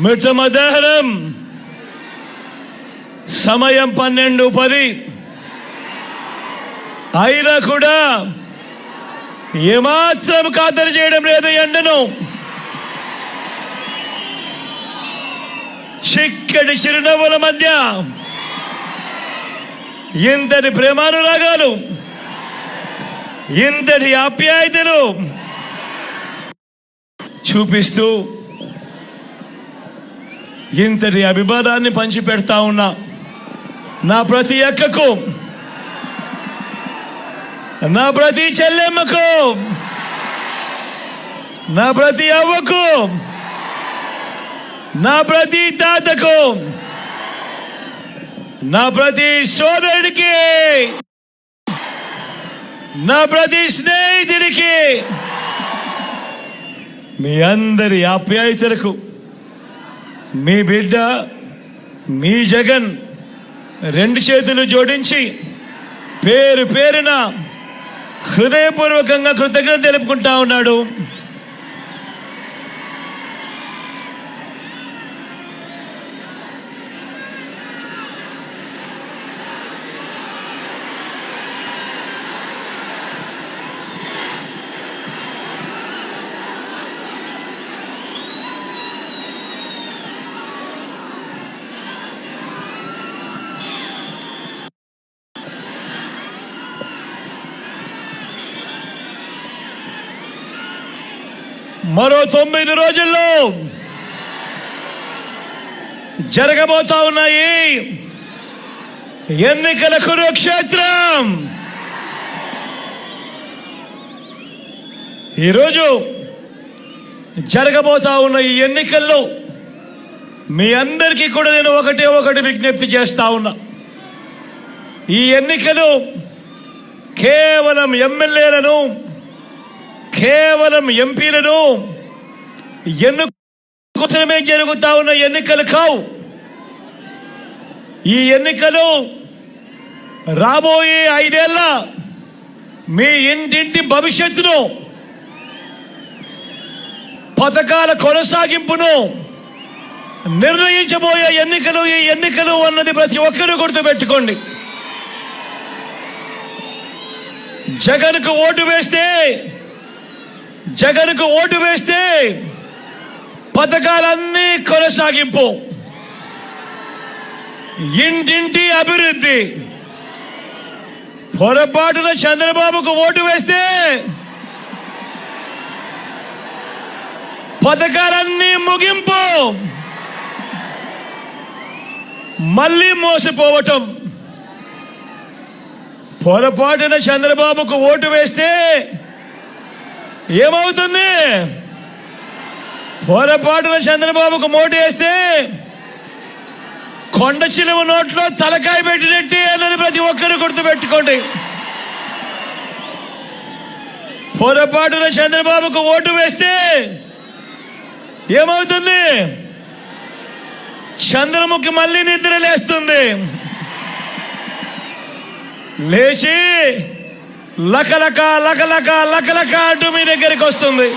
మిట్ట మధ్యాహ్నం సమయం 12:10 అయినా కూడా ఏమాత్రం ఖాతరు చేయడం లేదు ఎండను. చిక్కటి చిరునవ్వుల మధ్య ఇంతటి ప్రేమానురాగాలు, ఇంతటి ఆప్యాయతలు చూపిస్తూ ఇంతటి అభిమానాన్ని పంచిపెడతా ఉన్నా నా ప్రతి అక్కకు, నా ప్రతి చెల్లెమ్మకు, నా ప్రతి అవ్వకు, నా ప్రతి తాతకు, నా ప్రతి సోదరుడికి, నా ప్రతి స్నేహితుడికి, మీ అందరి ఆప్యాయతలకు మీ బిడ్డ మీ జగన్ 2 చేతులు జోడించి పేరు పేరున హృదయపూర్వకంగా కృతజ్ఞత తెలుపుకుంటా ఉన్నాడు. మరో 9 రోజుల్లో జరగబోతా ఉన్నాయి ఎన్నికల కురుక్షేత్రం. ఈరోజు జరగబోతా ఉన్న ఈ ఎన్నికల్లో మీ అందరికీ కూడా నేను ఒకటి విజ్ఞప్తి చేస్తా ఉన్నా. ఈ ఎన్నికలు కేవలం ఎమ్మెల్యేలను, కేవలం ఎంపీలను ఎన్నుకోసమే జరుగుతా ఉన్న ఎన్నికలు కావు. ఈ ఎన్నికలు రాబోయే 5 ఏళ్ల మీ ఇంటింటి భవిష్యత్తును, పథకాల కొనసాగింపును నిర్ణయించబోయే ఎన్నికలు. ఈ ఎన్నికలు అన్నది ప్రతి ఒక్కరూ గుర్తుపెట్టుకోండి. జగన్కు ఓటు వేస్తే పథకాలన్నీ కొనసాగింపు, ఇంటింటి అభివృద్ధి. పొరపాటున చంద్రబాబుకు ఓటు వేస్తే పథకాలన్నీ ముగింపు, మళ్ళీ మోసపోవటం. పొరపాటున చంద్రబాబుకు ఓటు వేస్తే ఏమవుతుంది? పొరపాటున చంద్రబాబుకు ఓటు వేస్తే కొండ చిలువ నోట్లో తలకాయ పెట్టినట్టే అన్నది ప్రతి ఒక్కరు గుర్తుపెట్టుకోండి. పొరపాటున చంద్రబాబుకు ఓటు వేస్తే ఏమవుతుంది? చంద్రముఖి మళ్ళీ నిద్ర లేస్తుంది. లేచి లకలక లకలక లకలక అంటూ మీ దగ్గరికి వస్తుంది.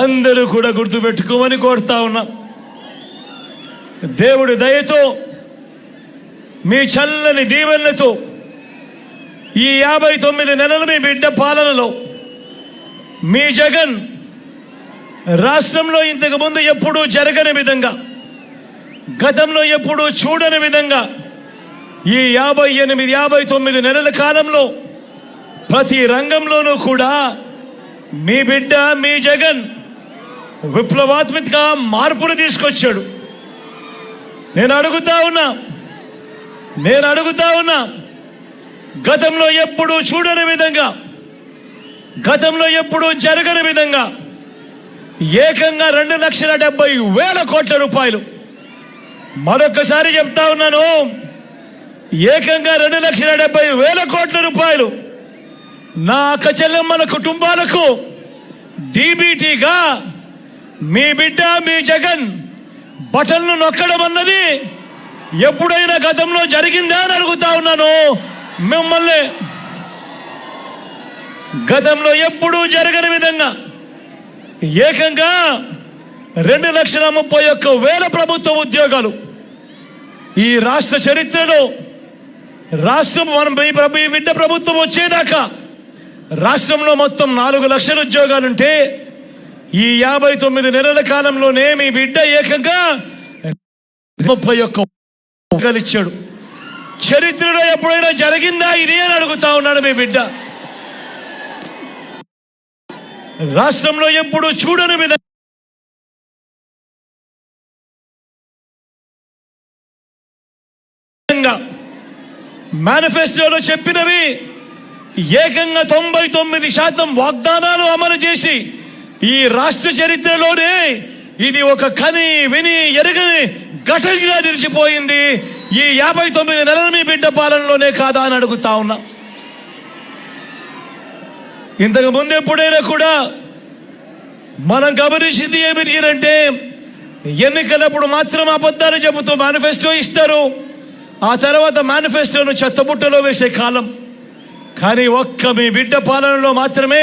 అందరూ కూడా గుర్తుపెట్టుకోమని కోరుతా ఉన్నా. దేవుడి దయతో, మీ చల్లని దీవెనలతో ఈ 59 నెలలు మీ బిడ్డ పాలనలో మీ జగన్ రాష్ట్రంలో ఇంతకు ముందు ఎప్పుడూ జరగని విధంగా, గతంలో ఎప్పుడూ చూడని విధంగా ఈ 59 నెలల కాలంలో ప్రతి రంగంలోనూ కూడా మీ బిడ్డ మీ జగన్ విప్లవాత్మక మార్పులు తీసుకొచ్చాడు. నేను అడుగుతా ఉన్నా గతంలో ఎప్పుడూ చూడని విధంగా, గతంలో ఎప్పుడూ జరగని విధంగా ఏకంగా 2,70,000 కోట్ల రూపాయలు, మరొకసారి చెప్తా ఉన్నాను, ఏకంగా 2,70,000 కోట్ల రూపాయలు నా అక్క చెల్లెమ్మల కుటుంబాలకు డీబీటీగా మీ బిడ్డ మీ జగన్ బటన్లు నొక్కడం అన్నది ఎప్పుడైనా గతంలో జరిగిందా అని అడుగుతా ఉన్నాను మిమ్మల్ని. గతంలో ఎప్పుడూ జరగని విధంగా ఏకంగా 2,31,000 ప్రభుత్వ ఉద్యోగాలు. ఈ రాష్ట్ర చరిత్రలో రాష్ట్రం మీ బిడ్డ ప్రభుత్వం వచ్చేదాకా రాష్ట్రంలో మొత్తం 4 లక్షల ఉద్యోగాలుంటే ఈ 59 నెలల కాలంలోనే మీ బిడ్డ ఏకంగా 31 ఉద్యోగాలు ఇచ్చాడు. చరిత్రలో ఎప్పుడైనా జరిగిందా ఇది అని అడుగుతా ఉన్నాడు మీ బిడ్డ. రాష్ట్రంలో ఎప్పుడు చూడని విధంగా మేనిఫెస్టోలో చెప్పినవి ఏకంగా 99% వాగ్దానాలు అమలు చేసి ఈ రాష్ట్ర చరిత్రలోనే ఇది ఒక కని విని ఎరగని ఘటనగా నిలిచిపోయింది. ఈ 59 నెలల మీ బిడ్డ పాలనలోనే కాదా అని అడుగుతా ఉన్నా. ఇంతకు ముందు ఎప్పుడైనా కూడా మనం గమనించింది ఏమిటంటే ఎన్నికలప్పుడు మాత్రం అబద్ధాలు చెబుతూ మేనిఫెస్టో ఇస్తారు, ఆ తర్వాత మేనిఫెస్టోను చెత్తబుట్టలో వేసే కాలం. కానీ ఒక్క మీ బిడ్డ పాలనలో మాత్రమే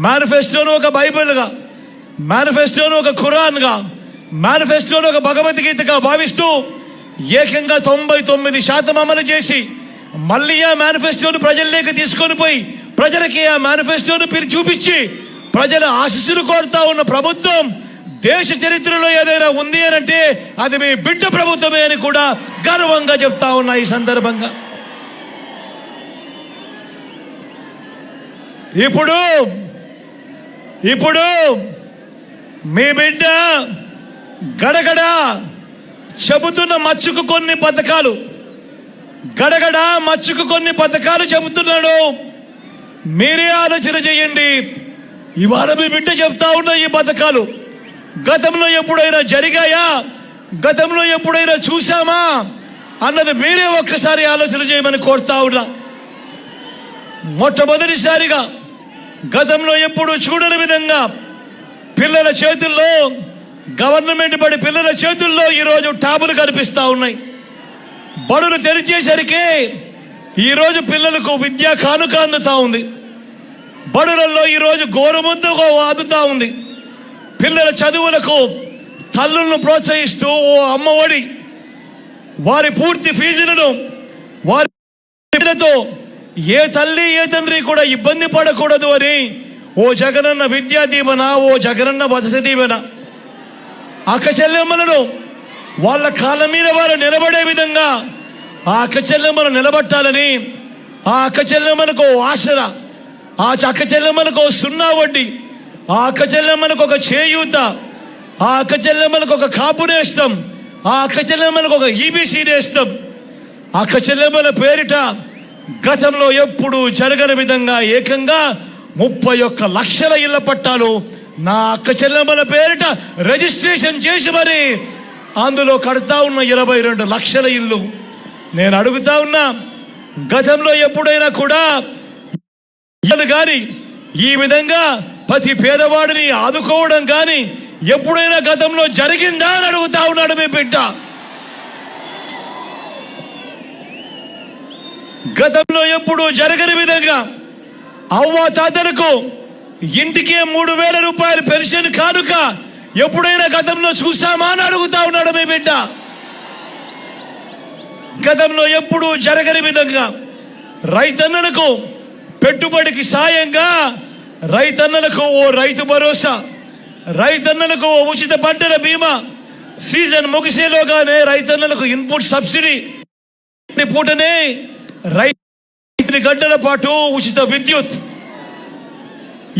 మేనిఫెస్టోను ఒక బైబిల్గా, మేనిఫెస్టోను ఒక ఖురాన్గా, మేనిఫెస్టోను ఒక భగవద్గీతగా భావిస్తూ ఏకంగా 99% అమలు చేసి మళ్ళీ ఆ మేనిఫెస్టోను ప్రజల్లోకి తీసుకొని పోయి ప్రజలకి ఆ మేనిఫెస్టోను చూపించి ప్రజల ఆశీస్సులు కోరుతా ఉన్న ప్రభుత్వం దేశ చరిత్రలో ఏదైనా ఉంది అని అంటే అది మీ బిడ్డ ప్రభుత్వమే అని కూడా గర్వంగా చెప్తా ఉన్నా. ఈ సందర్భంగా ఇప్పుడు మీ బిడ్డ గడగడ చెబుతున్న మచ్చుకు కొన్ని పథకాలు, గడగడ మచ్చుకు కొన్ని పథకాలు చెబుతున్నాడు. మీరే ఆలోచన చేయండి. ఇవాళ మీ బిడ్డ చెప్తా ఉన్న ఈ పథకాలు గతంలో ఎప్పుడైనా జరిగాయా, గతంలో ఎప్పుడైనా చూసామా అన్నది మీరే ఒక్కసారి ఆలోచన చేయమని కోరుతా ఉన్నా. మొట్టమొదటిసారిగా గతంలో ఎప్పుడు చూడని విధంగా పిల్లల చేతుల్లో, గవర్నమెంట్ బడి పిల్లల చేతుల్లో ఈరోజు ట్యాబులు కనిపిస్తూ ఉన్నాయి. బడులు తెరిచేసరికి ఈరోజు పిల్లలకు విద్యా కానుక అందుతూ ఉంది. బడులలో ఈరోజు గోరుముద్ద అందుతూ ఉంది. పిల్లల చదువులకు తల్లులను ప్రోత్సహిస్తూ ఓ అమ్మఒడి, వారి పూర్తి ఫీజులను వారితో ఏ తల్లి ఏ తండ్రి కూడా ఇబ్బంది పడకూడదు అని ఓ జగనన్న విద్యా దీవెన, ఓ జగనన్న వసతి దీవెన, అక్క చెల్లెమ్మలను వాళ్ళ కాళ్ళ మీద వారు నిలబడే విధంగా ఆ అక్క చెల్లెమ్మను నిలబట్టాలని, ఆ అక్క చెల్లెమ్మలకు ఆసరా, ఆ అక్క చెల్లెమ్మలకు 0 వడ్డీ, ఆ అక్క చెల్లెమ్మలకు ఒక చేయూత, ఆ అక్క చెల్లెమ్మలకు ఒక కాపు నేస్తం, ఆ అక్క చెల్లెమ్మలకు ఒక ఈబీసీ నేస్తం. అక్క చెల్లెమ్మల పేరిట గతంలో ఎప్పుడు జరగని విధంగా ఏకంగా 31 లక్షల ఇళ్ల పట్టాలు నా అక్క చెల్లెమ్మల పేరిట రిజిస్ట్రేషన్ చేసి మరి అందులో కడతా ఉన్న 22 లక్షల ఇల్లు. నేను అడుగుతా ఉన్నా, గతంలో ఎప్పుడైనా కూడా కానీ ఈ విధంగా ప్రతి పేదవాడిని ఆదుకోవడం కానీ ఎప్పుడైనా గతంలో జరిగిందా అని అడుగుతా ఉన్నాడు మీ బిడ్డ. గతంలో ఎప్పుడు జరగని విధంగా అవ్వ తాతలకు ఇంటికే 3,000 రూపాయలు పెన్షన్ కానుక ఎప్పుడైనా గతంలో చూసామా అని అడుగుతా ఉన్నాడు మీ బిడ్డ. గతంలో ఎప్పుడు జరగని విధంగా రైతన్నలకు పెట్టుబడికి సాయంగా రైతన్నలకు ఓ రైతు భరోసా, రైతన్నలకు ఓ ఉచిత పంటల బీమా, సీజన్ ముగిసేలోగానే రైతన్నలకు ఇన్పుట్ సబ్సిడీ, పూటనే రైతు గంటల పాటు ఉచిత విద్యుత్.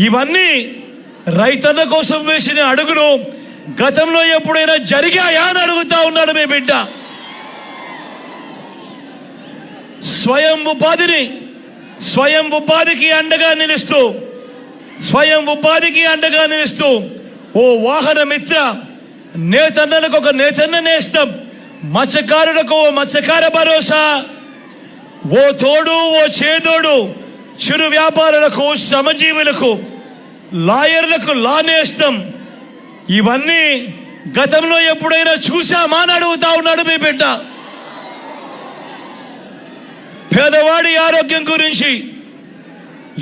ఇవన్నీ రైతన్న కోసం వేసిన అడుగులు గతంలో ఎప్పుడైనా జరిగాయా అని అడుగుతా ఉన్నాడు మీ బిడ్డ. స్వయం ఉపాధికి అండగా నిలుస్తూ ఓ వాహన మిత్ర, నేతన్నలకు ఒక నేతన్న నేస్తం, మత్స్యకారులకు ఓ మత్స్యకార భరోసా, ఓ తోడు ఓ చేదోడు, చిరు వ్యాపారులకు, శ్రమజీవులకు, లాయర్లకు లా నేస్తం. ఇవన్నీ గతంలో ఎప్పుడైనా చూసామా అని అడుగుతా ఉన్నాడు మీ బిడ్డ. పేదవాడి ఆరోగ్యం గురించి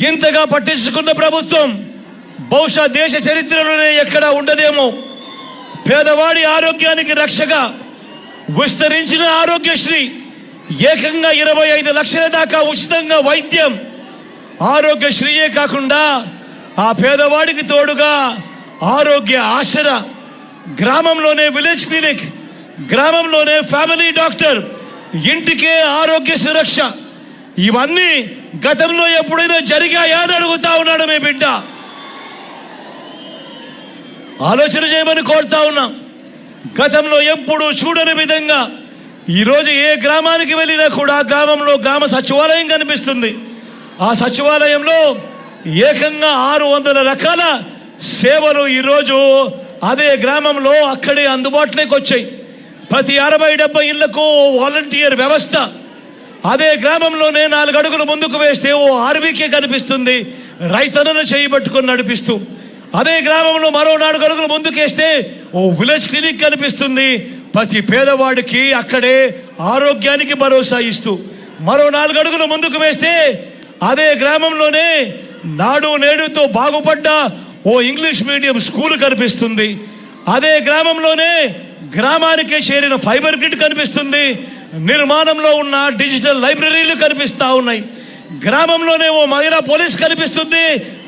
ఇంతగా పట్టించుకున్న ప్రభుత్వం బహుశా దేశ చరిత్రలోనే ఎక్కడా ఉండదేమో. పేదవాడి ఆరోగ్యానికి రక్షగా విస్తరించిన ఆరోగ్యశ్రీ, ఏకంగా 25 లక్షల దాకా ఉచితంగా వైద్యం. ఆరోగ్యశ్రీయే కాకుండా ఆ పేదవాడికి తోడుగా ఆరోగ్య ఆసరా, గ్రామంలోనే విలేజ్ క్లినిక్, గ్రామంలోనే ఫ్యామిలీ డాక్టర్, ఇంటికే ఆరోగ్య సురక్ష. ఇవన్నీ గతంలో ఎప్పుడైనా జరిగాయా అని అడుగుతా ఉన్నాడు మీ బిడ్డ. ఆలోచన చేయమని కోరుతా ఉన్నాం. గతంలో ఎప్పుడు చూడని విధంగా ఈరోజు ఏ గ్రామానికి వెళ్ళినా కూడా గ్రామంలో గ్రామ సచివాలయం కనిపిస్తుంది. ఆ సచివాలయంలో ఏకంగా 600 రకాల సేవలు ఈరోజు అదే గ్రామంలో అక్కడే అందుబాటులోకి వచ్చాయి. ప్రతి 60-70 ఇళ్లకు వాలంటీర్ వ్యవస్థ. అదే గ్రామంలోనే 4 అడుగులు ముందుకు వేస్తే ఓ ఆర్బీకే కనిపిస్తుంది, రైతన్నను చేయబట్టుకొని నడిపిస్తూ. అదే గ్రామంలో మరో 4 అడుగులు ముందుకేస్తే ఓ విలేజ్ క్లినిక్ కనిపిస్తుంది, ప్రతి పేదవాడికి అక్కడే ఆరోగ్యానికి భరోసా ఇస్తూ. మరో 4 అడుగులు ముందుకు వేస్తే అదే గ్రామంలోనే నాడు నేడుతో బాగుపడ్డ ఓ ఇంగ్లీష్ మీడియం స్కూల్ కనిపిస్తుంది. అదే గ్రామంలోనే గ్రామానికే చేరిన ఫైబర్ గ్రిడ్ కనిపిస్తుంది, నిర్మాణంలో ఉన్న డిజిటల్ లైబ్రరీలు కనిపిస్తూ ఉన్నాయి. గ్రామంలోనే ఓ మహిళా పోలీస్ కనిపిస్తుంది,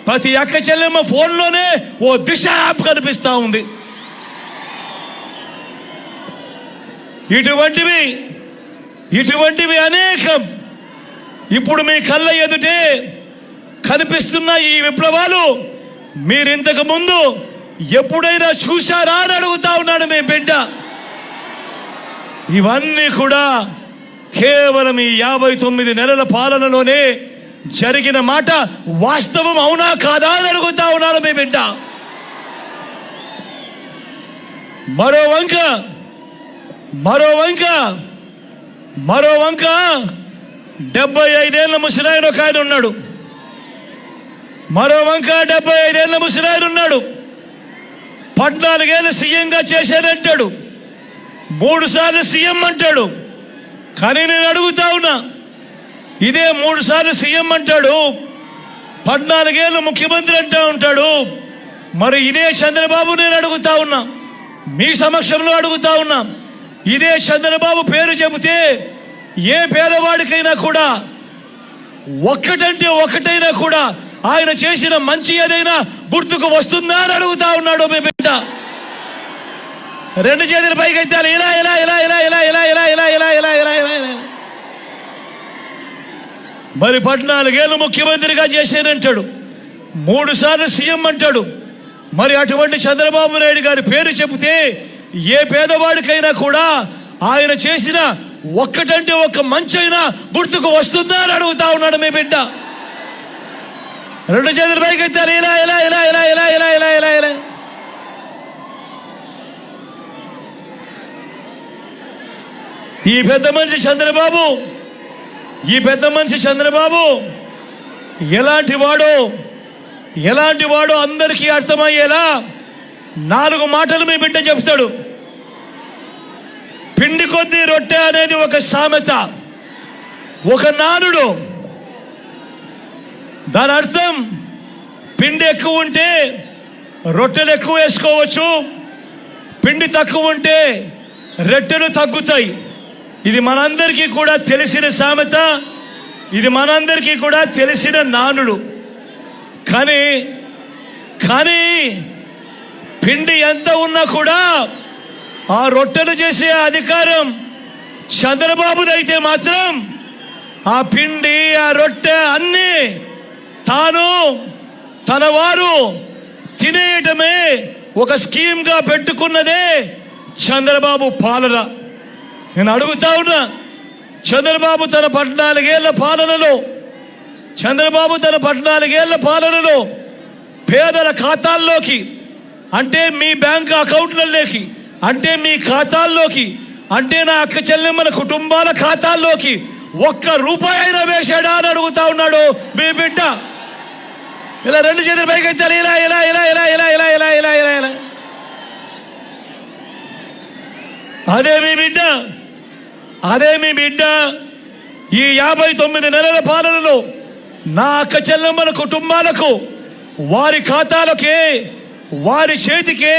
ప్రతి అక్క చెల్లెమ్మ ఫోన్లోనే ఓ దిశ యాప్ కనిపిస్తూ ఉంది. ఇటువంటివి అనేకం ఇప్పుడు మీ కళ్ళ ఎదుటే కనిపిస్తున్న ఈ విప్లవాలు మీరింతకు ముందు ఎప్పుడైనా చూశారా అని అడుగుతా ఉన్నాడు మీ బిడ్డ. ఇవన్నీ కూడా కేవలం ఈ 59 నెలల పాలనలోనే జరిగిన మాట వాస్తవం అవునా కాదా అని అడుగుతా ఉన్నాడు మీ బిడ్డ. మరో వంక 75 ఏళ్ల ముసలాయన ఒక ఆయన ఉన్నాడు. మరో వంక 75 ఏళ్ల ముసలాయన ఉన్నాడు. 14 ఏళ్ళు సీఎంగా చేశాడంటాడు, 3 సార్లు సీఎం అంటాడు. కానీ నేను అడుగుతా ఉన్నా, ఇదే 3 సార్లు సీఎం అంటాడు, 14 ఏళ్ళు ముఖ్యమంత్రి అంటూ ఉంటాడు. మరి ఇదే చంద్రబాబు, నేను అడుగుతా ఉన్నా, మీ సమక్షంలో అడుగుతా ఉన్నా, ఇదే చంద్రబాబు పేరు చెబితే ఏ పేదవాడికైనా కూడా ఒక్కటైనా కూడా ఆయన చేసిన మంచి ఏదైనా గుర్తుకు వస్తుందా అని అడుగుతా ఉన్నాడు మీ బిడ్డ. 2 చేతుల పైకి అయితే ఇలా ఇలా ఇలా ఇలా ఇలా ఇలా ఇలా ఇలా ఇలా ఇలా ఇలా ఇలా ఇలా. మరి 14 ఏళ్ళు ముఖ్యమంత్రిగా చేశానంటాడు, 3 సార్లు సీఎం అంటాడు. మరి అటువంటి చంద్రబాబు నాయుడు గారి పేరు చెబితే ఏ పేదవాడికైనా కూడా ఆయన చేసిన ఒక్క మంచైనా గుర్తుకు వస్తుందా అని అడుగుతా ఉన్నాడు మీ బిడ్డ. 2 చేతుల పైకి అయితే ఇలా ఇలా ఇలా ఇలా ఇలా ఇలా ఇలా ఇలా ఇలా. ఈ పెద్ద మనిషి చంద్రబాబు ఎలాంటి వాడో అందరికీ అర్థమయ్యేలా 4 మాటలు మీ బిడ్డ చెప్తాడు. పిండి కొద్ది రొట్టె అనేది ఒక సామెత, ఒక నానుడు. దాని అర్థం పిండి ఎక్కువ ఉంటే రొట్టెలు ఎక్కువ వేసుకోవచ్చు, పిండి తక్కువ ఉంటే రొట్టెలు తగ్గుతాయి. ఇది మనందరికీ కూడా తెలిసిన సామెత, ఇది మనందరికీ కూడా తెలిసిన నానుడు. కానీ పిండి ఎంత ఉన్నా కూడా ఆ రొట్టెలు చేసే అధికారం చంద్రబాబుదైతే మాత్రం ఆ పిండి ఆ రొట్టె అన్నీ తన వారు తినేయటమే ఒక స్కీమ్గా పెట్టుకున్నదే చంద్రబాబు పాలన. నేను అడుగుతా ఉన్నా, చంద్రబాబు తన 14 ఏళ్ల పాలనలో పేదల ఖాతాల్లోకి, అంటే మీ బ్యాంక్ అకౌంట్లలోకి, అంటే మీ ఖాతాల్లోకి, అంటే నా అక్క చెల్లెమ్మల కుటుంబాల ఖాతాల్లోకి 1 రూపాయి అయినా వేశాడా అని అడుగుతా ఉన్నాడు మీ బిడ్డ. ఇలా 2 చేతుల పైకి అయితే ఇలా ఇలా ఇలా ఇలా ఇలా ఇలా ఇలా ఇలా ఇలా ఇలా. అదే మీ బిడ్డ ఈ 59 నెలల పాలనలో నా అక్క చెల్లెమ్మల కుటుంబాలకు వారి ఖాతాలకే, వారి చేతికే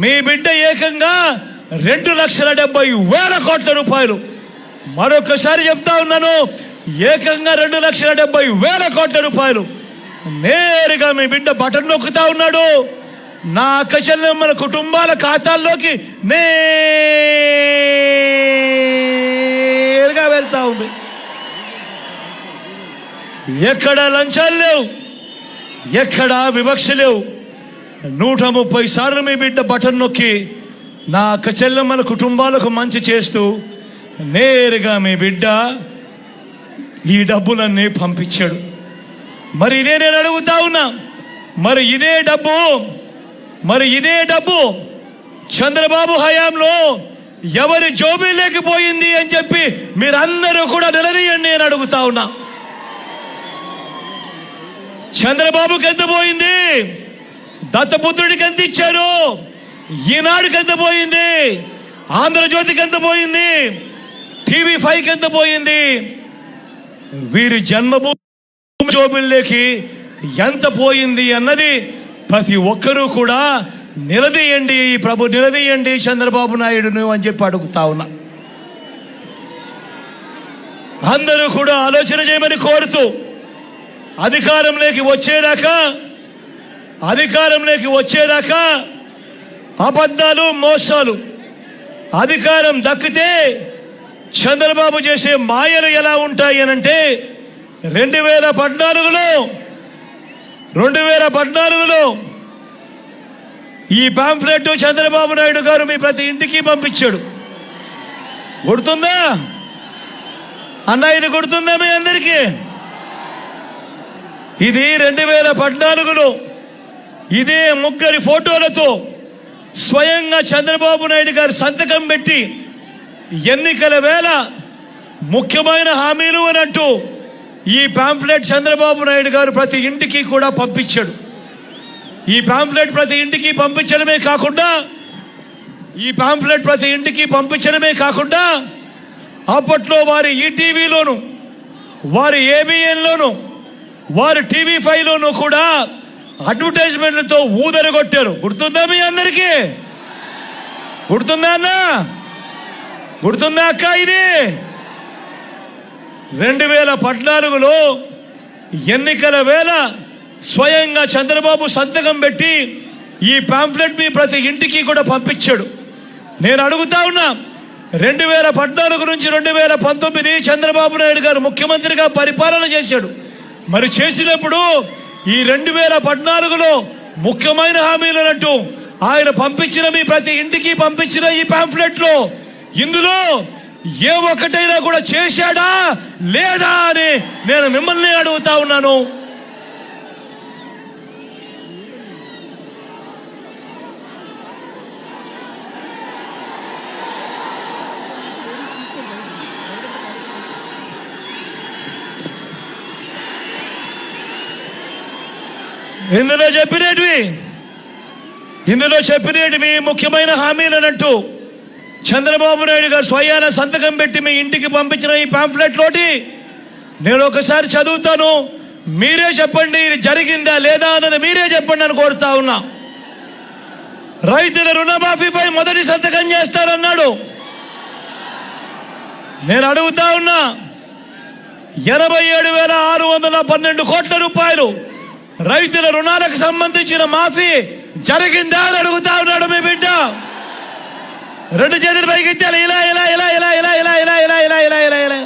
మీ బిడ్డ ఏకంగా 2,70,000 కోట్ల రూపాయలు. మరొకసారి చెప్తా ఉన్నాను, ఏకంగా 2,70,000 కోట్ల రూపాయలు నేరుగా మీ బిడ్డ బటన్ నొక్కుతా ఉన్నాడు. నా అక్క చెల్లెమ్మల కుటుంబాల ఖాతాల్లోకి నేరుగా వెళ్తా ఉంది. ఎక్కడా లంచాలు లేవు, ఎక్కడా వివక్ష లేవు. 130 సార్లు మీ బిడ్డ బటన్ నొక్కి నా అక్క చెల్లెమ్మల కుటుంబాలకు మంచి చేస్తూ నేరుగా మీ బిడ్డ ఈ డబ్బులన్నీ పంపించాడు. మరి ఇదే నేను అడుగుతా ఉన్నా, మరి ఇదే డబ్బు చంద్రబాబు హయాంలో ఎవరి జోబీ లేకపోయింది అని చెప్పి మీరందరూ కూడా నిలదీయండి అని అడుగుతా ఉన్నా. చంద్రబాబుకి ఎంత పోయింది? దత్తపుత్రుడికి ఎంత ఇచ్చారు? ఈనాడుకి ఎంత పోయింది? ఆంధ్రజ్యోతికి ఎంత పోయింది? TV5కి ఎంత పోయింది? వీరి జన్మభూమి జోబుల్లోకి ఎంత పోయింది అన్నది ప్రతి ఒక్కరూ కూడా నిలదీయండి, నిలదీయండి చంద్రబాబు నాయుడును అని చెప్పి అడుగుతా ఉన్నా. అందరూ కూడా ఆలోచన చేయమని కోరుతూ అధికారంలోకి వచ్చేదాకా అబద్ధాలు, మోసాలు. అధికారం దక్కితే చంద్రబాబు చేసే మాయలు ఎలా ఉంటాయి అనంటే 2014లో ఈ పాంఫ్లెట్ చంద్రబాబు నాయుడు గారు మీ ప్రతి ఇంటికి పంపించాడు. గుర్తుందా అన్న? ఇది గుర్తుందా మీ అందరికీ? ఇది 2014లో ఇదే ముగ్గురి ఫోటోలతో స్వయంగా చంద్రబాబు నాయుడు గారు సంతకం పెట్టి ఎన్నికల వేళ ముఖ్యమైన హామీలు అనంటూ ఈ పాంఫ్లెట్ చంద్రబాబు నాయుడు గారు ప్రతి ఇంటికి కూడా పంపించాడు. ఈ పాంఫ్లెట్ ప్రతి ఇంటికి పంపించడమే కాకుండా అప్పట్లో వారి ఈటీవీలోను, వారి ఏబిఎన్లోను, వారి TV5లోను కూడా అడ్వర్టైజ్మెంట్లతో ఊదరగొట్టారు. గుర్తుందా మీ అందరికీ? గుర్తుందా అన్న? గుర్తుందా అక్క? ఇది 2014లో ఎన్నికల వేళ స్వయంగా చంద్రబాబు సంతకం పెట్టి ఈ పాంఫ్లెట్ మీ ప్రతి ఇంటికి కూడా పంపించాడు. నేను అడుగుతా ఉన్నా, 2014 నుంచి 2019 చంద్రబాబు నాయుడు గారు ముఖ్యమంత్రిగా పరిపాలన చేశాడు. మరి చేసినప్పుడు ఈ 2014లో ముఖ్యమైన హామీలు అంటూ ఆయన పంపించిన మీ ప్రతి ఇంటికి పంపించిన ఈ పాంఫ్లెట్లో ఇందులో ఏ ఒక్కటైనా కూడా చేశాడా లేదా అని నేను మిమ్మల్ని అడుగుతా ఉన్నాను. ఇందులో చెప్పినవి ముఖ్యమైన హామీలు అన్నట్టు చంద్రబాబు నాయుడు గారు స్వయాన సంతకం పెట్టి మీ ఇంటికి పంపించిన ఈ పాంఫ్లెట్ లోటి నేను ఒకసారి చదువుతాను, మీరే చెప్పండి ఇది జరిగిందా లేదా అన్నది మీరే చెప్పండి అని కోరుతా ఉన్నా. రైతుల రుణమాఫీపై మొదటి సంతకం చేస్తారన్నాడు. నేను అడుగుతా ఉన్నా, 87,612 కోట్ల రూపాయలు రైతుల రుణాలకు సంబంధించిన మాఫీ జరిగిందా అని అడుగుతా ఉన్నాడు మీ బిడ్డ. 2 చేతులు పైకి ఎత్తాలి. ఇలా ఇలా ఇలా ఇలా ఇలా ఇలా ఇలా ఇలా ఇలా ఇలా ఇలా ఇలా.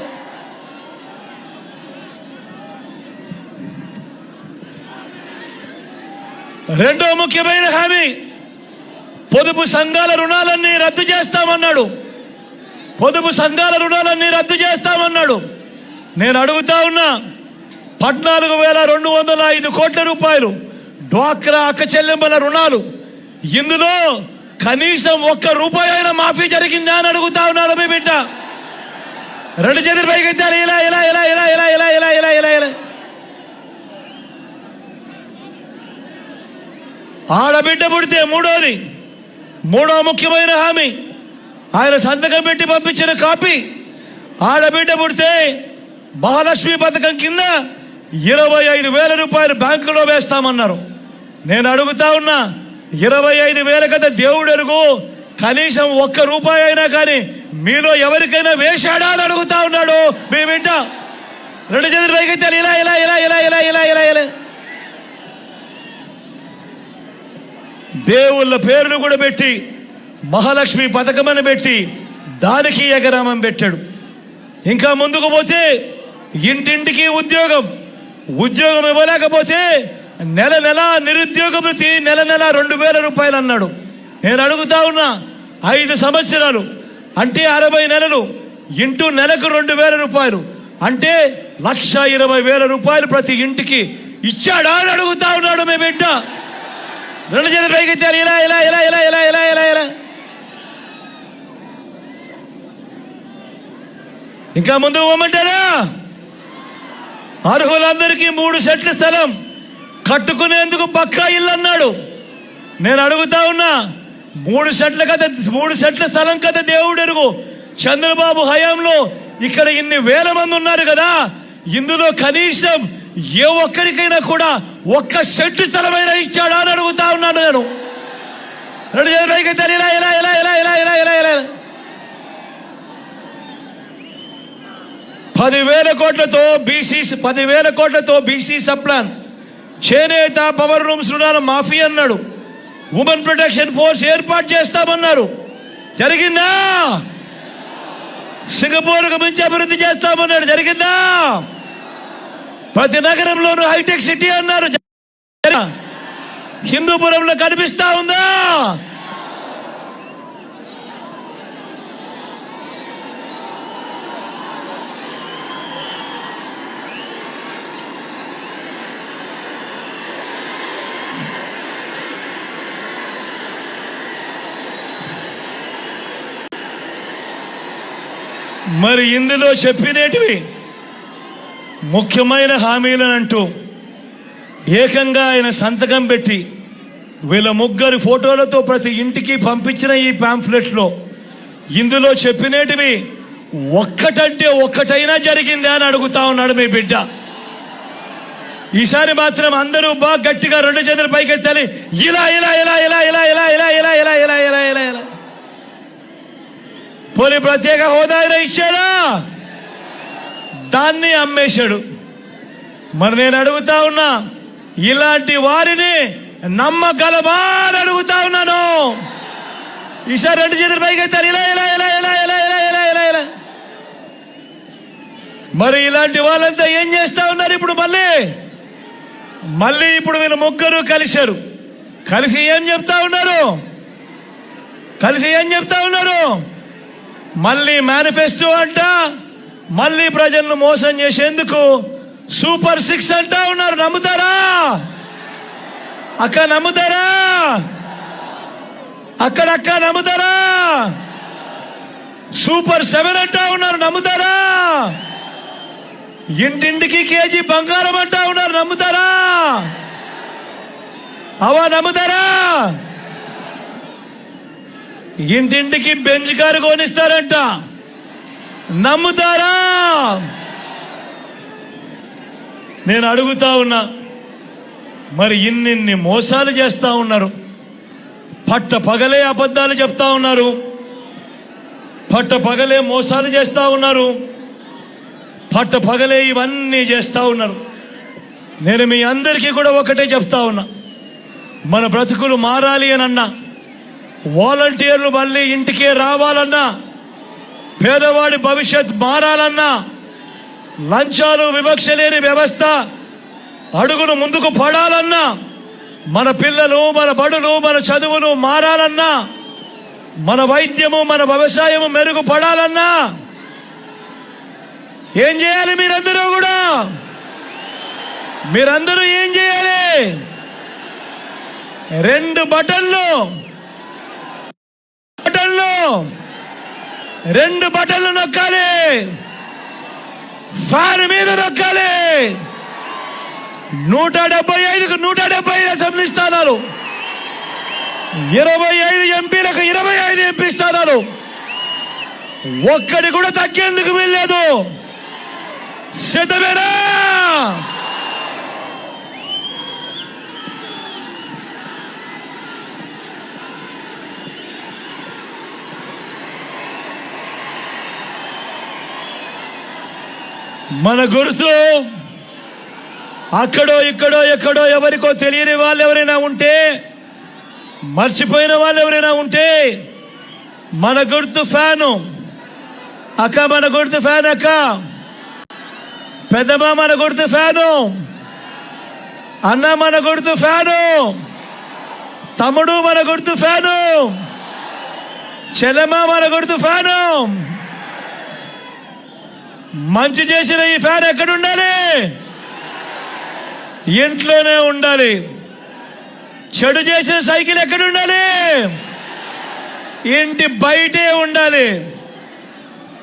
రెండో ముఖ్యమైన హామీ, పొదుపు సంఘాల రుణాలన్నీ రద్దు చేస్తామన్నాడు. నేను అడుగుతా ఉన్నా, 14,205 కోట్ల రూపాయలు డ్వాక్రా అక్క చెల్లెమ్మల రుణాలు, ఇందులో కనీసం 1 రూపాయి అయినా మాఫీ జరిగిందా అని అడుగుతా ఉన్నాడు మీ బిడ్డ. 2 చేతులు పైకి ఎత్తాలి. ఇలా ఇలా ఇలా ఇలా ఇలా ఇలా ఇలా ఇలా ఇలా ఇలా. ఆడబిడ్డ పుడితే మూడో ముఖ్యమైన హామీ, ఆయన సంతకం పెట్టి పంపించిన కాపీ. ఆడబిడ్డ పుడితే మహాలక్ష్మి పథకం కింద 25,000 రూపాయలు బ్యాంకులో వేస్తామన్నారు. నేను అడుగుతా ఉన్నా, 25,000 కదా దేవుడు ఎరుగు, కనీసం ₹1 అయినా కానీ మీలో ఎవరికైనా వేశాడా అని అడుగుతా ఉన్నాడు. మీ బిడ్డ 2 చేతులు పైకెత్తాలి, ఇలా ఇలా ఇలా ఇలా ఇలా ఇలా ఇలా ఇలా. దేవుళ్ళ పేర్లు కూడా పెట్టి మహాలక్ష్మి పథకం అని పెట్టి దానికి ఎగరామం పెట్టాడు. ఇంకా ముందుకు పోతే ఇంటింటికి ఉద్యోగం ఇవ్వలేకపోతే నెల నెల నిరుద్యోగ వృత్తి నెల 2,000 రూపాయలు అన్నాడు. నేను అడుగుతా ఉన్నా, 5 సంవత్సరాలు అంటే 60 నెలలు ఇంటూ నెలకు 2,000 రూపాయలు అంటే 1,20,000 రూపాయలు ప్రతి ఇంటికి ఇచ్చాడా అని అడుగుతా ఉన్నాడు. మీ బిడ్డ 2 చేతులు పైకెత్తారు, ఇలా ఇలా ఇలా ఇలా ఇలా ఇలా ఇలా ఇలా. ఇంకా ముందు పోమంటారా? అర్హులందరికీ 3 సెంట్ల స్థలం కట్టుకునేందుకు పక్కా ఇల్లు అన్నాడు. నేను అడుగుతా ఉన్నా, 3 సెంట్ల స్థలం కదా దేవుడు ఎరుగు. చంద్రబాబు హయాంలో ఇక్కడ ఇన్ని వేల మంది ఉన్నారు కదా, ఇందులో కనీసం ఏ ఒక్కరికైనా కూడా 1 సెంటు స్థలమైనా ఇచ్చాడా అని అడుగుతా ఉన్నాను నేను. 2 చేతులు పైకెత్తారు, ఇలా ఇలా ఇలా ఇలా ఇలా ఇలా ఇలా ఇలా. 10,000 కోట్లతో బీసీ సప్లాన్, చేనేత పవర్ రూమ్స్ రుణాల మాఫీ అన్నాడు. ఉమెన్ ప్రొటెక్షన్ ఫోర్స్ ఏర్పాటు చేస్తామన్నారు. జరిగిందా? సింగపూర్కు మించి అభివృద్ధి చేస్తామన్నాడు. జరిగిందా? ప్రతి నగరంలోనూ హైటెక్ సిటీ అన్నారు. హిందూపురంలో కనిపిస్తా ఉందా? మరి ఇందులో చెప్పినటివి ముఖ్యమైన హామీలనంటూ ఏకంగా ఆయన సంతకం పెట్టి వీళ్ళ 3 ఫోటోలతో ప్రతి ఇంటికి పంపించిన ఈ పాంఫ్లెట్లో ఇందులో చెప్పినటివి ఒక్కటంటే ఒక్కటైనా జరిగిందా అని అడుగుతా ఉన్నాడు మీ బిడ్డ. ఈసారి మాత్రం అందరూ బాగా గట్టిగా 2 చేతులు పైకెత్తాలి, ఇలా ఇలా ఇలా ఇలా ఇలా ఇలా ఇలా ఇలా ఇలా ఇలా ఇలా ఇలా ఇలా. పోనీ ప్రత్యేక హోదా అయినా ఇచ్చారా? దాన్ని అమ్మేశాడు. మరి నేను అడుగుతా ఉన్నా, ఇలాంటి వారిని నమ్మగలమా అని అడుగుతా ఉన్నాను. ఈసారి 2 చేతులు పైకెత్తారు, ఇలా ఇలా ఇలా ఇలా ఇలా ఇలా ఇలా ఇలా ఇలా. మరి ఇలాంటి వాళ్ళంతా ఏం చేస్తా ఉన్నారు? ఇప్పుడు మళ్ళీ ఇప్పుడు వీళ్ళు 3 కలిశారు. కలిసి ఏం చెప్తా ఉన్నారు? మళ్ళీ మేనిఫెస్టో అంట, మళ్ళీ ప్రజలను మోసం చేసేందుకు సూపర్ 6 అంటా ఉన్నారు. నమ్ముతారా అక్క? నమ్ముతారా అక్కడక్క? నమ్ముతారా? సూపర్ 7 అంటా ఉన్నారు. నమ్ముతారా? ఇంటింటికి కేజీ బంగారం అంటా ఉన్నారు. నమ్ముతారా? నమ్ముతారా? ఇంటింటికి బెంచ్ కారు కొనిస్తారంట. నమ్ముతారా? నేను అడుగుతా ఉన్నా, మరి ఇన్ని మోసాలు చేస్తా ఉన్నారు, పగలే అబద్ధాలు చెప్తా ఉన్నారు, పగలే మోసాలు చేస్తా ఉన్నారు, పగలే ఇవన్నీ చేస్తా ఉన్నారు. నేను మీ అందరికీ కూడా ఒకటే చెప్తా ఉన్నా, మన బ్రతుకులు మారాలి అని అన్నా, వాలంటీర్లు మళ్ళీ ఇంటికే రావాలన్నా, పేదవాడి భవిష్యత్ మారాలన్నా, లంచాలు వివక్ష లేని వ్యవస్థ అడుగును ముందుకు పడాలన్నా, మన పిల్లలు, మన బడులు, మన చదువులు మారాలన్నా, మన వైద్యము, మన వ్యవసాయము మెరుగుపడాలన్నా ఏం చేయాలి? మీరందరూ ఏం చేయాలి? 2 బటన్లు 2 బటన్లు నొక్కాలి. ఫ్యాన్ మీద నొక్కాలి. 175కు 175 అసెంబ్లీ స్థానాలు, 25 ఎంపీలకు 25 ఎంపీ స్థానాలు, ఒక్కడి కూడా తగ్గేందుకు వీల్లేదు. సిద్ధమేనా? మన గుర్తు అక్కడో ఇక్కడో ఎక్కడో ఎవరికో తెలియని వాళ్ళు ఎవరైనా ఉంటే, మర్చిపోయిన వాళ్ళు ఎవరైనా ఉంటే, మన గుర్తు ఫ్యాను. అక్క మన గుర్తు ఫ్యాన్. అక్క పెద్దమ్మ మన గుర్తు ఫ్యాను. అన్న మన గుర్తు ఫ్యాను. తమ్ముడు మన గుర్తు ఫ్యాను. చెల్లెమ్మ మన గుర్తు ఫ్యాను. మంచి చేసిన ఈ ఫ్యాన్ ఎక్కడ ఉండాలి? ఇంట్లోనే ఉండాలి. చెడు చేసిన సైకిల్ ఎక్కడ ఉండాలి? ఇంటి బయటే ఉండాలి.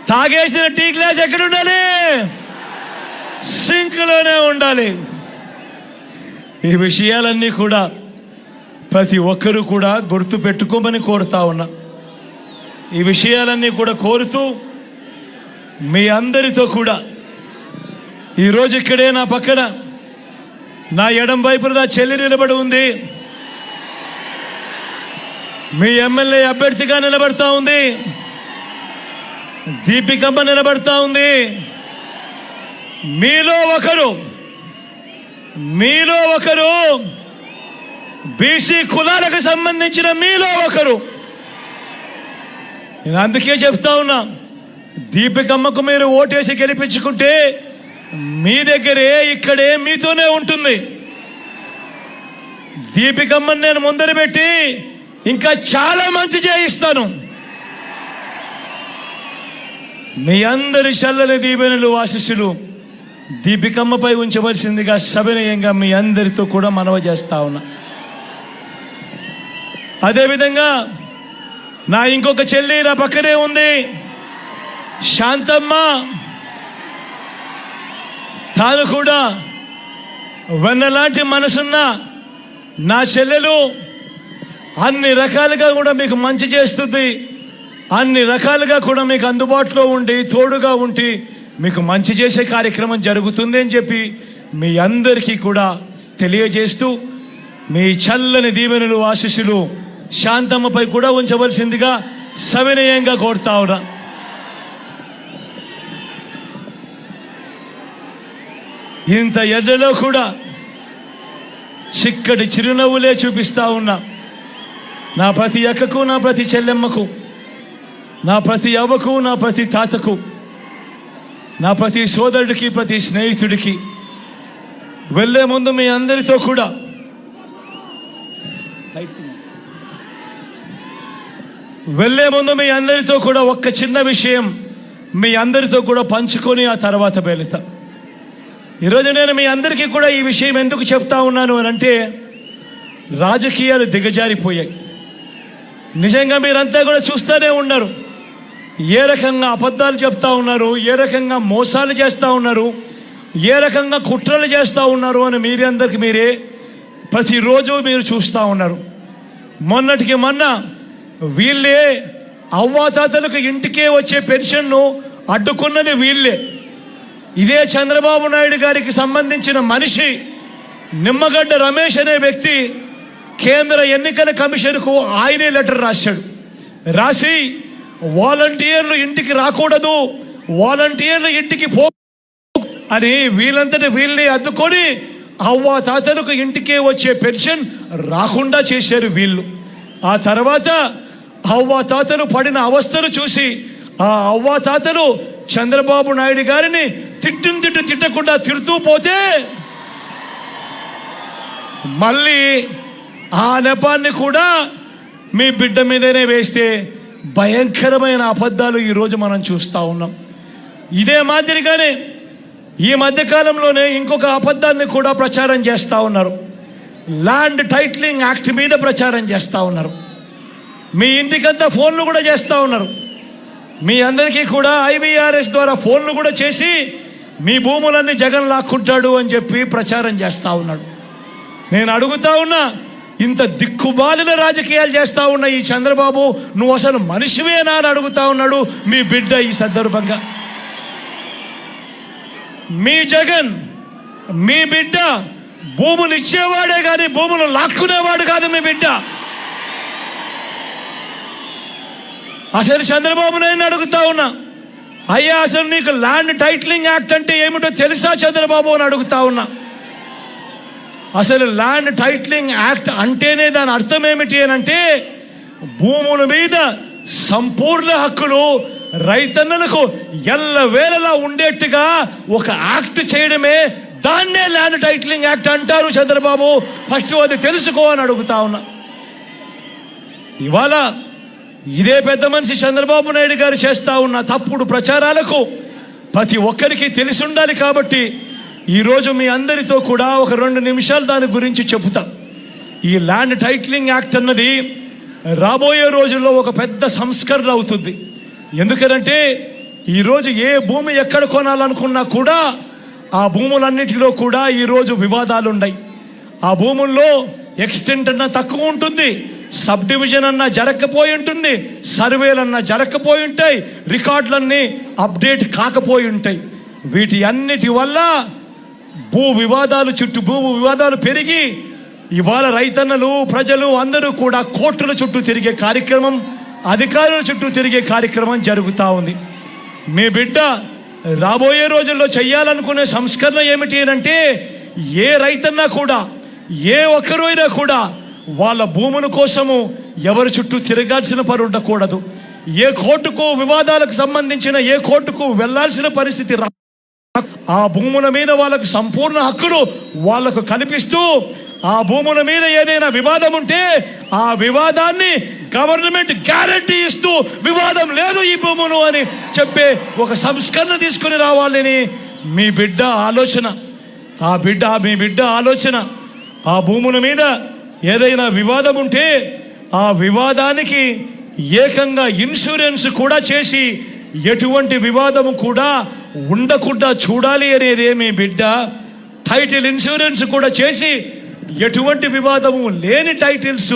తాగేసిన టీ గ్లాస్ ఎక్కడ ఉండాలి? సింక్లోనే ఉండాలి. ఈ విషయాలన్నీ కూడా ప్రతి ఒక్కరూ కూడా గుర్తు పెట్టుకోమని కోరుతా ఉన్నా. ఈ విషయాలన్నీ కూడా కోరుతూ మీ అందరితో కూడా ఈరోజు ఇక్కడే నా పక్కన నా ఎడం వైపున నా చెల్లి నిలబడి ఉంది. మీ ఎమ్మెల్యే అభ్యర్థిగా నిలబడతా ఉంది. దీపికమ్మ నిలబడతా ఉంది. మీలో ఒకరు బీసీ కులాలకు సంబంధించిన మీలో ఒకరు. నేను అందుకే చెప్తా ఉన్నా, దీపికమ్మకు మీరు ఓటేసి గెలిపించుకుంటే మీ దగ్గరే ఇక్కడే మీతోనే ఉంటుంది. దీపికమ్మని నేను ముందర పెట్టి ఇంకా చాలా మంచి చేయిస్తాను. మీ అందరి చల్లని దీవెనలు ఆశీస్సులు దీపికమ్మపై ఉంచవలసిందిగా సవినయంగా మీ అందరితో కూడా మనవి చేస్తా ఉన్నా. అదేవిధంగా నా ఇంకొక చెల్లి నా పక్కనే ఉంది, శాంతమ్మ. తాను కూడా వెన్నలాంటి మనసున్న నా చెల్లెలు అన్ని రకాలుగా కూడా మీకు మంచి చేస్తుంది. అన్ని రకాలుగా కూడా మీకు అందుబాటులో ఉండి తోడుగా ఉండి మీకు మంచి చేసే కార్యక్రమం జరుగుతుంది అని చెప్పి మీ అందరికీ కూడా తెలియజేస్తూ మీ చల్లని దీవెనలు ఆశీస్సులు శాంతమ్మపై కూడా ఉంచవలసిందిగా సవినయంగా కోరుతా ఉన్నా. ఇంత ఎండలో కూడా చిక్కటి చిరునవ్వులే చూపిస్తా ఉన్నా నా ప్రతి అక్కకు, నా ప్రతి చెల్లెమ్మకు, నా ప్రతి అవ్వకు, నా ప్రతి తాతకు, నా ప్రతి సోదరుడికి, ప్రతి స్నేహితుడికి వెళ్ళే ముందు మీ అందరితో కూడా ఒక్క చిన్న విషయం మీ అందరితో కూడా పంచుకొని ఆ తర్వాత వెళుతా. ఈరోజు నేను మీ అందరికీ కూడా ఈ విషయం ఎందుకు చెప్తా ఉన్నాను అని అంటే, రాజకీయాలు దిగజారిపోయాయి. నిజంగా మీరంతా కూడా చూస్తూనే ఉన్నారు ఏ రకంగా అబద్ధాలు చెప్తా ఉన్నారు, ఏ రకంగా మోసాలు చేస్తూ ఉన్నారు, ఏ రకంగా కుట్రలు చేస్తూ ఉన్నారు అని మీరే ప్రతిరోజు మీరు చూస్తూ ఉన్నారు. మొన్నటికి మొన్న వీళ్ళే అవ్వాతాతలకు ఇంటికే వచ్చే పెన్షన్ను అడ్డుకున్నది వీళ్ళే. ఇదే చంద్రబాబు నాయుడు గారికి సంబంధించిన మనిషి నిమ్మగడ్డ రమేష్ అనే వ్యక్తి కేంద్ర ఎన్నికల కమిషన్కు ఆయనే లెటర్ రాసి వాలంటీర్లు ఇంటికి రాకూడదు, వాలంటీర్లు ఇంటికి పో అని వీళ్ళంతటి వీళ్ళని అద్దుకొని అవ్వా తాతలకు ఇంటికే వచ్చే పెన్షన్ రాకుండా చేశారు వీళ్ళు. ఆ తర్వాత అవ్వా తాతలు పడిన అవస్థలు చూసి ఆ అవ్వా తాతలు చంద్రబాబు నాయుడు గారిని తిట్టకుండా తిడుతూ పోతే మళ్ళీ ఆ నెపాన్ని కూడా మీ బిడ్డ మీదనే వేస్తే భయంకరమైన అబద్ధాలు ఈరోజు మనం చూస్తూ ఉన్నాం. ఇదే మాదిరిగానే ఈ మధ్యకాలంలోనే ఇంకొక అబద్ధాన్ని కూడా ప్రచారం చేస్తూ ఉన్నారు. ల్యాండ్ టైటిలింగ్ యాక్ట్ మీద ప్రచారం చేస్తూ ఉన్నారు. మీ ఇంటికంతా ఫోన్లు కూడా చేస్తూ ఉన్నారు. మీ అందరికీ కూడా IVRS ద్వారా ఫోన్లు కూడా చేసి మీ భూములన్నీ జగన్ లాక్కుంటాడు అని చెప్పి ప్రచారం చేస్తూ ఉన్నాడు. నేను అడుగుతా ఉన్నా, ఇంత దిక్కుమాలిన రాజకీయాలు చేస్తూ ఉన్న ఈ చంద్రబాబు నువ్వు అసలు మనిషివేనా అని అడుగుతా ఉన్నాడు మీ బిడ్డ. ఈ సందర్భంగా మీ జగన్, మీ బిడ్డ భూములు ఇచ్చేవాడే కానీ భూములు లాక్కునేవాడు కాదు మీ బిడ్డ. అసలు చంద్రబాబు నాయుడు అడుగుతా ఉన్నా, అయ్యా అసలు నీకు ల్యాండ్ టైటిలింగ్ యాక్ట్ అంటే ఏమిటో తెలుసా చంద్రబాబు అని అడుగుతా ఉన్నా. అసలు ల్యాండ్ టైటిలింగ్ యాక్ట్ అంటేనే దాని అర్థం ఏమిటి అని అంటే, భూముల మీద సంపూర్ణ హక్కులు రైతన్నలకు ఎల్లవేళలా ఉండేట్టుగా ఒక యాక్ట్ చేయడమే, దాన్నే ల్యాండ్ టైటిలింగ్ యాక్ట్ అంటారు చంద్రబాబు. ఫస్ట్ అది తెలుసుకో అని అడుగుతా ఉన్నా. ఇవాళ ఇదే పెద్ద మనిషి చంద్రబాబు నాయుడు గారు చేస్తా ఉన్న తప్పుడు ప్రచారాలకు ప్రతి ఒక్కరికి తెలిసి ఉండాలి. కాబట్టి ఈరోజు మీ అందరితో కూడా ఒక 2 నిమిషాలు దాని గురించి చెబుతా. ఈ ల్యాండ్ టైటిలింగ్ యాక్ట్ అన్నది రాబోయే రోజుల్లో ఒక పెద్ద సంస్కరణ అవుతుంది. ఎందుకనంటే ఈరోజు ఏ భూమి ఎక్కడ కొనాలనుకున్నా కూడా ఆ భూములన్నిటిలో కూడా ఈరోజు వివాదాలు ఉన్నాయి. ఆ భూముల్లో ఎక్స్టెంట్ అన్నా తక్కువ ఉంటుంది, సబ్ డివిజన్ అన్నా జరగకపోయి ఉంటుంది, సర్వేలన్నా జరగకపోయి ఉంటాయి, రికార్డులన్నీ అప్డేట్ కాకపోయి ఉంటాయి. వీటి అన్నిటి వల్ల భూ వివాదాలు పెరిగి ఇవాళ రైతన్నలు ప్రజలు అందరూ కూడా కోర్టుల చుట్టూ తిరిగే కార్యక్రమం, అధికారుల చుట్టూ తిరిగే కార్యక్రమం జరుగుతూ ఉంది. మీ బిడ్డ రాబోయే రోజుల్లో చెయ్యాలనుకునే సంస్కరణ ఏమిటి అంటే, ఏ రైతన్నా కూడా ఏ ఒక్కరు అయినా కూడా వాళ్ళ భూముల కోసము ఎవరి చుట్టూ తిరగాల్సిన పని ఉండకూడదు. ఏ కోర్టుకు వివాదాలకు సంబంధించిన ఏ కోర్టుకు వెళ్లాల్సిన పరిస్థితి ఆ భూముల మీద వాళ్ళకు సంపూర్ణ హక్కులు వాళ్లకు కల్పిస్తూ, ఆ భూముల మీద ఏదైనా వివాదం ఉంటే ఆ వివాదాన్ని గవర్నమెంట్ గ్యారంటీ ఇస్తూ వివాదం లేదు ఈ భూములు అని చెప్పే ఒక సంస్కరణ తీసుకుని రావాలని మీ బిడ్డ ఆలోచన. మీ బిడ్డ ఆలోచన ఆ భూముల మీద ఏదైనా వివాదం ఉంటే ఆ వివాదానికి ఏకంగా ఇన్సూరెన్స్ కూడా చేసి ఎటువంటి వివాదము కూడా ఉండకుండా చూడాలి అనేదే మీ బిడ్డ. టైటిల్ ఇన్సూరెన్స్ కూడా చేసి ఎటువంటి వివాదము లేని టైటిల్స్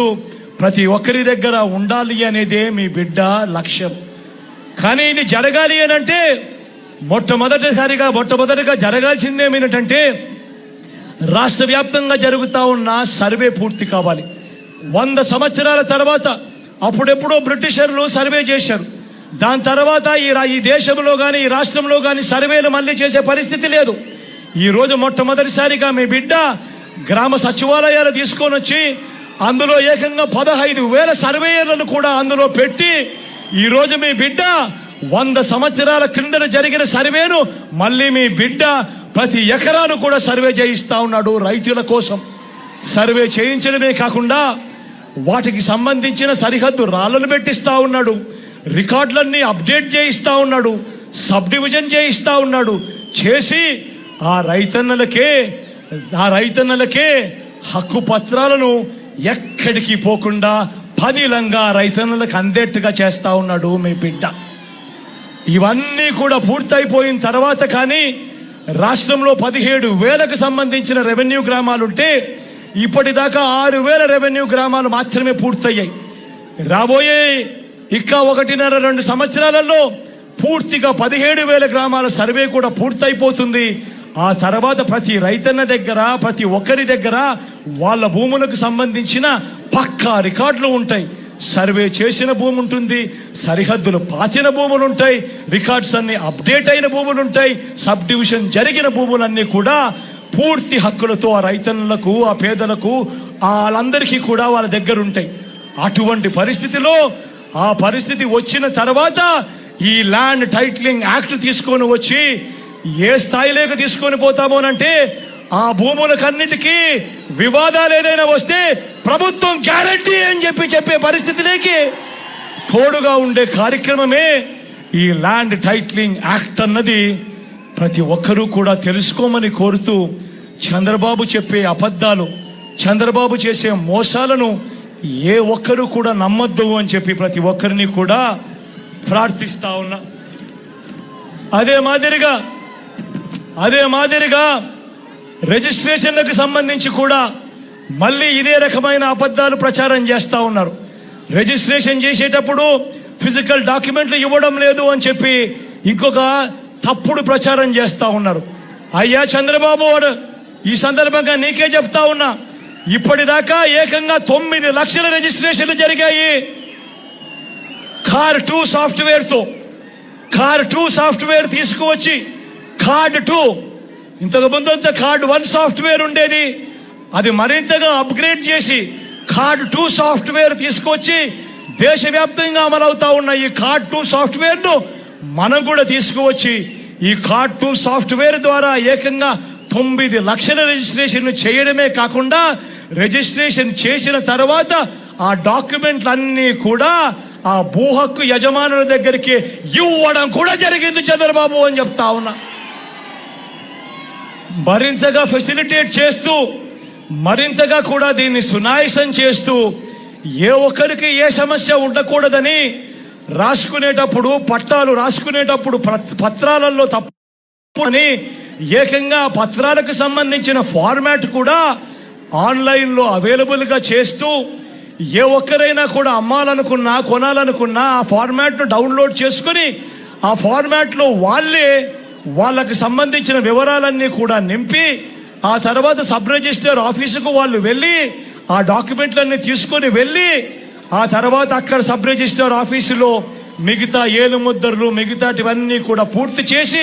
ప్రతి ఒక్కరి దగ్గర ఉండాలి అనేదే మీ బిడ్డ లక్ష్యం. కానీ ఇది జరగాలి అని అంటే మొట్టమొదటిగా జరగాల్సిందేమిటంటే, రాష్ట్ర వ్యాప్తంగా జరుగుతూ ఉన్న సర్వే పూర్తి కావాలి. 100 సంవత్సరాల తర్వాత అప్పుడెప్పుడో బ్రిటిషర్లు సర్వే చేశారు. దాని తర్వాత ఈ దేశంలో కానీ ఈ రాష్ట్రంలో కానీ సర్వేలు మళ్ళీ చేసే పరిస్థితి లేదు. ఈరోజు మొట్టమొదటిసారిగా మీ బిడ్డ గ్రామ సచివాలయాలు తీసుకొని వచ్చి అందులో ఏకంగా 15,000 సర్వేయర్లను కూడా అందులో పెట్టి ఈరోజు మీ బిడ్డ 100 సంవత్సరాల క్రిందట జరిగిన సర్వేను మళ్ళీ మీ బిడ్డ ప్రతి ఎకరాను కూడా సర్వే చేయిస్తా ఉన్నాడు. రైతుల కోసం సర్వే చేయించడమే కాకుండా వాటికి సంబంధించిన సరిహద్దు రాళ్లను పెట్టిస్తా ఉన్నాడు, రికార్డులన్నీ అప్డేట్ చేయిస్తా ఉన్నాడు, సబ్ డివిజన్ చేయిస్తా ఉన్నాడు. చేసి ఆ రైతన్నలకే హక్కు పత్రాలను ఎక్కడికి పోకుండా పదిలంగా రైతన్నలకు అందేట్టుగా చేస్తా ఉన్నాడు మీ బిడ్డ. ఇవన్నీ కూడా పూర్తయిపోయిన తర్వాత కానీ రాష్ట్రంలో 17,000కు సంబంధించిన రెవెన్యూ గ్రామాలుంటే ఇప్పటిదాకా 6,000 రెవెన్యూ గ్రామాలు మాత్రమే పూర్తయ్యాయి. రాబోయే 1.5-2 సంవత్సరాలలో పూర్తిగా 17,000 గ్రామాల సర్వే కూడా పూర్తయిపోతుంది. ఆ తర్వాత ప్రతి రైతన్న దగ్గర ప్రతి ఒక్కరి దగ్గర వాళ్ళ భూములకు సంబంధించిన పక్కా రికార్డులు ఉంటాయి. సర్వే చేసిన భూమి ఉంటుంది, సరిహద్దులు పాతిన భూములు ఉంటాయి, రికార్డ్స్ అన్ని అప్డేట్ అయిన భూములు ఉంటాయి, సబ్ డివిజన్ జరిగిన భూములన్నీ కూడా పూర్తి హక్కులతో ఆ రైతన్నులకు ఆ పేదలకు వాళ్ళందరికీ కూడా వాళ్ళ దగ్గర ఉంటాయి. అటువంటి పరిస్థితిలో ఆ పరిస్థితి వచ్చిన తర్వాత ఈ ల్యాండ్ టైటిలింగ్ యాక్ట్ తీసుకొని వచ్చి ఏ స్థాయిలోకి తీసుకొని పోతామోనంటే ఆ భూములకన్నిటికీ వివాదాలు ఏదైనా వస్తే ప్రభుత్వం గ్యారంటీ అని చెప్పే పరిస్థితిలోకి తోడుగా ఉండే కార్యక్రమమే ఈ ల్యాండ్ టైటిలింగ్ యాక్ట్ అన్నది ప్రతి ఒక్కరూ కూడా తెలుసుకోమని కోరుతూ, చంద్రబాబు చెప్పే అబద్ధాలు, చంద్రబాబు చేసే మోసాలను ఏ ఒక్కరూ కూడా నమ్మొద్దు అని చెప్పి ప్రతి ఒక్కరిని కూడా ప్రార్థిస్తా ఉన్నా. అదే మాదిరిగా రిజిస్ట్రేషన్లకు సంబంధించి కూడా మళ్ళీ ఇదే రకమైన అబద్ధాలు ప్రచారం చేస్తూ ఉన్నారు. రిజిస్ట్రేషన్ చేసేటప్పుడు ఫిజికల్ డాక్యుమెంట్లు ఇవ్వడం లేదు అని చెప్పి ఇంకొక తప్పుడు ప్రచారం చేస్తూ ఉన్నారు. అయ్యా చంద్రబాబు, ఈ సందర్భంగా నీకే చెప్తా ఉన్నా, ఇప్పటిదాకా ఏకంగా 9 లక్షల రిజిస్ట్రేషన్లు జరిగాయి కార్ 2 సాఫ్ట్వేర్తో. కార్డ్ 2 సాఫ్ట్వేర్ తీసుకువచ్చి కార్డ్ 2, ఇంతకు ముందంతా కార్డ్ 1 సాఫ్ట్వేర్ ఉండేది, అది మరింతగా అప్గ్రేడ్ చేసి కార్డ్ 2 సాఫ్ట్వేర్ తీసుకొచ్చి దేశవ్యాప్తంగా అమలవుతా ఉన్న ఈ కార్డ్ 2 సాఫ్ట్వేర్ను మనం కూడా తీసుకువచ్చి ఈ కార్డ్ 2 సాఫ్ట్వేర్ ద్వారా ఏకంగా 9 లక్షల రిజిస్ట్రేషన్ చేయడమే కాకుండా రిజిస్ట్రేషన్ చేసిన తర్వాత ఆ డాక్యుమెంట్లన్నీ కూడా ఆ భూ హక్కు యజమానుల దగ్గరికి ఇవ్వడం కూడా జరిగింది చంద్రబాబు అని చెప్తా ఉన్నా. మరింతగా ఫెసిలిటేట్ చేస్తూ, మరింతగా కూడా దీన్ని సునాయాసం చేస్తూ, ఏ ఒక్కరికి ఏ సమస్య ఉండకూడదని రాసుకునేటప్పుడు, పట్టాలు రాసుకునేటప్పుడు పత్రాలలో తప్పు అని ఏకంగా పత్రాలకు సంబంధించిన ఫార్మాట్ కూడా ఆన్లైన్లో అవైలబుల్గా చేస్తూ, ఏ ఒక్కరైనా కూడా అమ్మాలనుకున్నా కొనాలనుకున్నా ఆ ఫార్మాట్ను డౌన్లోడ్ చేసుకుని ఆ ఫార్మాట్లో వాళ్ళకి సంబంధించిన వివరాలన్నీ కూడా నింపి ఆ తర్వాత సబ్ రిజిస్టర్ ఆఫీసుకు వాళ్ళు వెళ్ళి ఆ డాక్యుమెంట్లన్నీ తీసుకొని వెళ్ళి ఆ తర్వాత అక్కడ సబ్ రిజిస్టర్ ఆఫీసులో మిగతా ఏలు ముద్రలు మిగతాటివన్నీ కూడా పూర్తి చేసి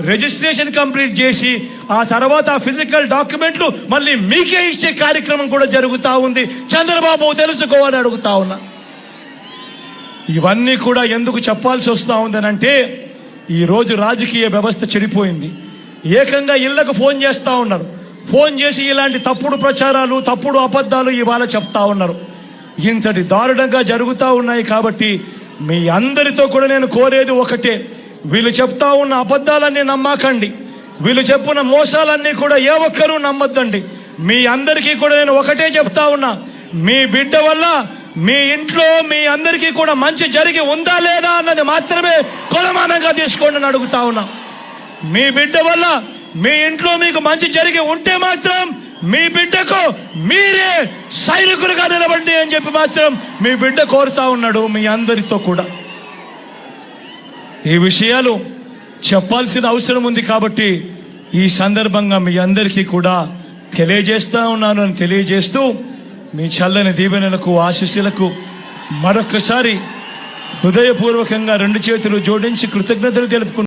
రిజిస్ట్రేషన్ కంప్లీట్ చేసి ఆ తర్వాత ఆ ఫిజికల్ డాక్యుమెంట్లు మళ్ళీ మీకే ఇచ్చే కార్యక్రమం కూడా జరుగుతూ ఉంది. చంద్రబాబు తెలుసుకోవాలని అడుగుతా ఉన్నా. ఇవన్నీ కూడా ఎందుకు చెప్పాల్సి వస్తూ ఉందనంటే ఈరోజు రాజకీయ వ్యవస్థ చెడిపోయింది. ఏకంగా ఇళ్లకు ఫోన్ చేస్తూ ఉన్నారు. ఫోన్ చేసి ఇలాంటి తప్పుడు ప్రచారాలు, తప్పుడు అబద్ధాలు ఇవాళ చెప్తా ఉన్నారు. ఇంతటి దారుణంగా జరుగుతూ ఉన్నాయి. కాబట్టి మీ అందరితో కూడా నేను కోరేది ఒకటే, వీళ్ళు చెప్తా ఉన్న అబద్ధాలన్నీ నమ్మకండి, వీళ్ళు చెప్పున్న మోసాలన్నీ కూడా ఏ ఒక్కరూ నమ్మొద్దండి. మీ అందరికీ కూడా నేను ఒకటే చెప్తా ఉన్నా, మీ బిడ్డ వల్ల మీ ఇంట్లో మీ అందరికీ కూడా మంచి జరిగి ఉందా లేదా అన్నది మాత్రమే కొలమానంగా తీసుకోండి అని అడుగుతా ఉన్నా. మీ బిడ్డ వల్ల మీ ఇంట్లో మీకు మంచి జరిగి ఉంటే మాత్రం మీ బిడ్డకు మీరే సైనికులుగా నిలబడి అని చెప్పి మాత్రం మీ బిడ్డ కోరుతా ఉన్నాడు. మీ అందరితో కూడా ఈ విషయాలు చెప్పాల్సిన అవసరం ఉంది. కాబట్టి ఈ సందర్భంగా మీ అందరికీ కూడా తెలియజేస్తా ఉన్నాను అని తెలియజేస్తూ మీ చల్లని దీవెనలకు ఆశీస్సులకు మరొకసారి హృదయపూర్వకంగా 2 చేతులు జోడించి కృతజ్ఞతలు తెలుపుకుంటున్నాను.